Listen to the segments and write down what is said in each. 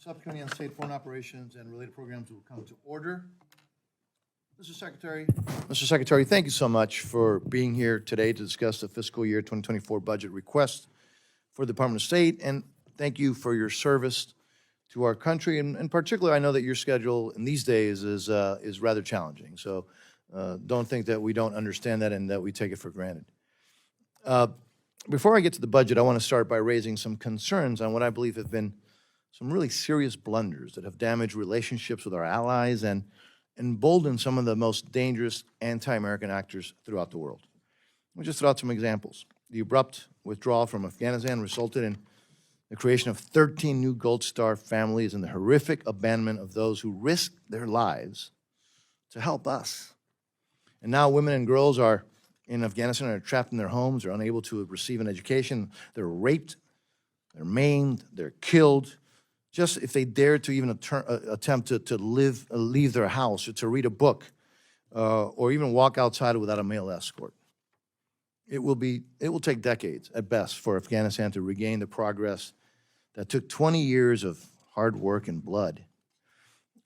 Subcommittee on State Foreign Operations and Related Programs will come to order. Mr. Secretary, thank you so much for being here today to discuss the fiscal year 2024 budget request for the Department of State, and thank you for your service to our country. And in particular, I know that your schedule in these days is rather challenging, so don't think that we don't understand that and that we take it for granted. Before I get to the budget, I want to start by raising some concerns on what I believe have been some really serious blunders that have damaged relationships with our allies and emboldened some of the most dangerous anti-American actors throughout the world. Let me just throw out some examples. The abrupt withdrawal from Afghanistan resulted in the creation of 13 new Gold Star families and the horrific abandonment of those who risked their lives to help us. And now women and girls are in Afghanistan are trapped in their homes, they're unable to receive an education, they're raped, they're maimed, they're killed, just if they dare to even attempt to leave their house or to read a book or even walk outside without a male escort. It will take decades at best for Afghanistan to regain the progress that took 20 years of hard work and blood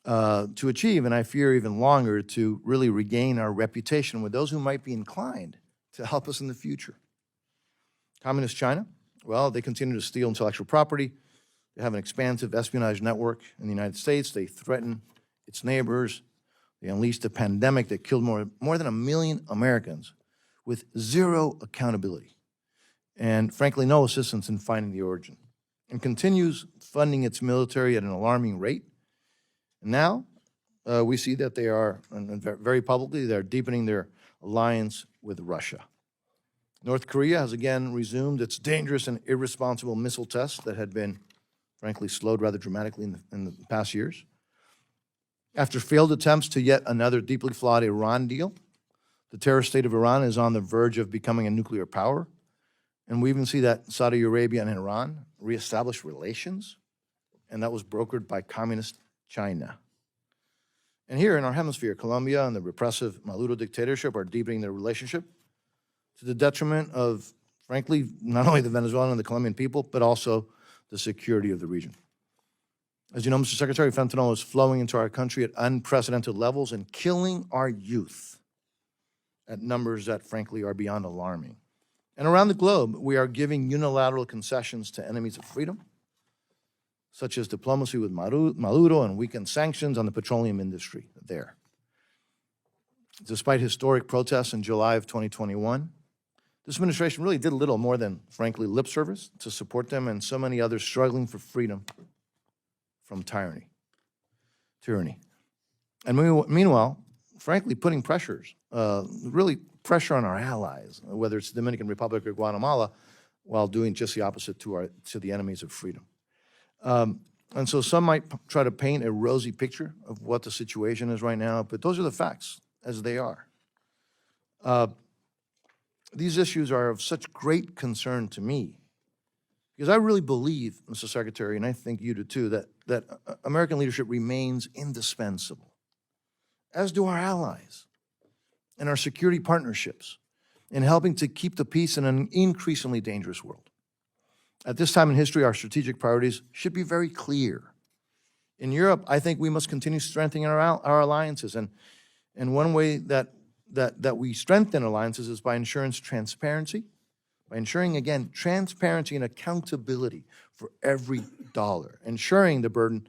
to achieve, and I fear even longer, to really regain our reputation with those who might be inclined to help us in the future. Communist China, well, they continue to steal intellectual property. They have an expansive espionage network in the United States. They threaten its neighbors. They unleashed a pandemic that killed more than 1 million Americans with zero accountability and, frankly, no assistance in finding the origin, and continues funding its military at an alarming rate. And now we see that they are, and very publicly, they're deepening their alliance with Russia. North Korea has again resumed its dangerous and irresponsible missile tests that had been, frankly, slowed rather dramatically in the past years. After failed attempts to yet another deeply flawed Iran deal, the terrorist state of Iran is on the verge of becoming a nuclear power. And we even see that Saudi Arabia and Iran reestablished relations, and that was brokered by communist China. And here in our hemisphere, Colombia and the repressive Maduro dictatorship are deepening their relationship to the detriment of, frankly, not only the Venezuelan and the Colombian people, but also the security of the region. As you know, Mr. Secretary, fentanyl is flowing into our country at unprecedented levels and killing our youth at numbers that, frankly, are beyond alarming. And around the globe, we are giving unilateral concessions to enemies of freedom, such as diplomacy with Maduro and weakened sanctions on the petroleum industry there. Despite historic protests in July of 2021, this administration really did little more than, frankly, lip service to support them and so many others struggling for freedom from tyranny. And meanwhile, frankly, putting really pressure on our allies, whether it's the Dominican Republic or Guatemala, while doing just the opposite to the enemies of freedom. And so some might try to paint a rosy picture of what the situation is right now, but those are the facts as they are. These issues are of such great concern to me because I really believe, Mr. Secretary, and I think you do too, that American leadership remains indispensable, as do our allies and our security partnerships in helping to keep the peace in an increasingly dangerous world. At this time in history, our strategic priorities should be very clear. In Europe, I think we must continue strengthening our alliances, and one way that we strengthen alliances is by ensuring transparency, again, transparency and accountability for every dollar, ensuring the burden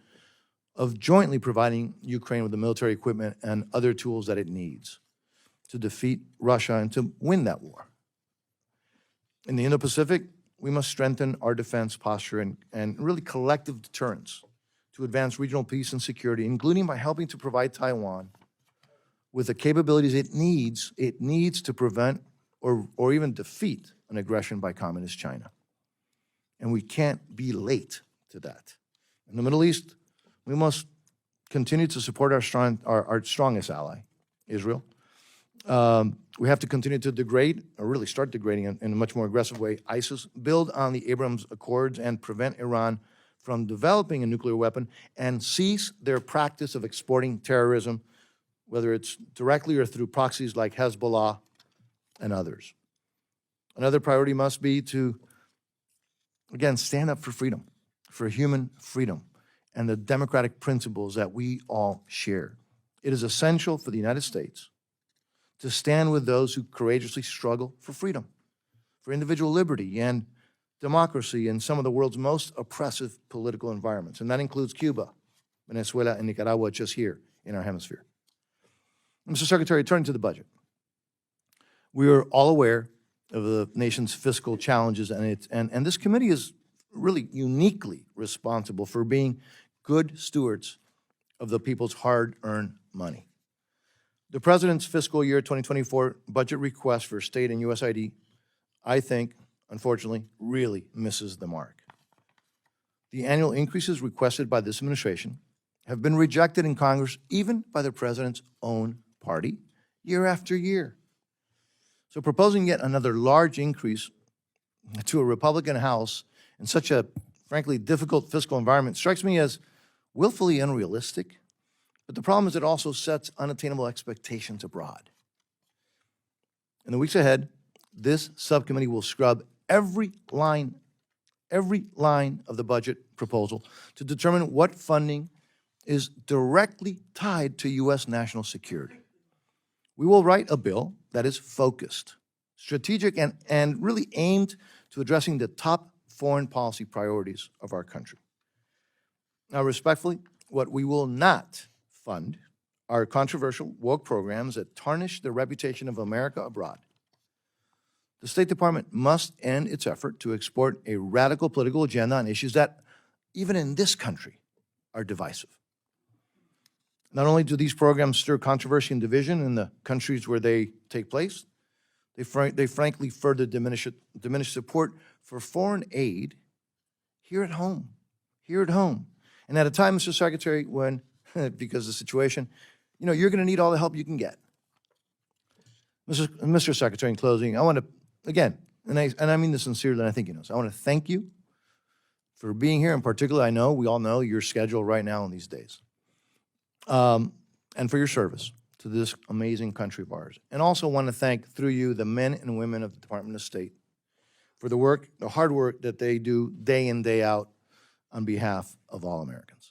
of jointly providing Ukraine with the military equipment and other tools that it needs to defeat Russia and to win that war. In the Indo-Pacific, we must strengthen our defense posture and really collective deterrence to advance regional peace and security, including by helping to provide Taiwan with the capabilities it needs to prevent or even defeat an aggression by communist China. And we can't be late to that. In the Middle East, we must continue to support our strongest ally, Israel. We have to continue to degrade, or really start degrading in a much more aggressive way, ISIS, build on the Abraham Accords, and prevent Iran from developing a nuclear weapon, and cease their practice of exporting terrorism, whether it's directly or through proxies like Hezbollah and others. Another priority must be to, again, stand up for freedom, for human freedom, and the democratic principles that we all share. It is essential for the United States to stand with those who courageously struggle for freedom, for individual liberty and democracy in some of the world's most oppressive political environments, and that includes Cuba, Venezuela, and Nicaragua, just here in our hemisphere. Mr. Secretary, turning to the budget, we are all aware of the nation's fiscal challenges, and this committee is really uniquely responsible for being good stewards of the people's hard-earned money. The President's fiscal year 2024 budget request for state and USID, I think, unfortunately, really misses the mark. The annual increases requested by this administration have been rejected in Congress, even by the President's own party, year after year. So proposing yet another large increase to a Republican House in such a, frankly, difficult fiscal environment strikes me as willfully unrealistic. But the problem is it also sets unattainable expectations abroad. In the weeks ahead, this subcommittee will scrub every line of the budget proposal to determine what funding is directly tied to U.S. national security. We will write a bill that is focused, strategic, and really aimed to addressing the top foreign policy priorities of our country. Now, respectfully, what we will not fund are controversial woke programs that tarnish the reputation of America abroad. The State Department must end its effort to export a radical political agenda on issues that, even in this country, are divisive. Not only do these programs stir controversy and division in the countries where they take place, they frankly further diminish support for foreign aid here at home. And at a time, Mr. Secretary, when, because of the situation, you're going to need all the help you can get. Mr. Secretary, in closing, I want to, again, and I mean this sincerely, and I think you know, so I want to thank you for being here. In particular, I know, we all know your schedule right now in these days. And for your service to this amazing country of ours. And also want to thank, through you, the men and women of the Department of State for the hard work that they do day in, day out on behalf of all Americans.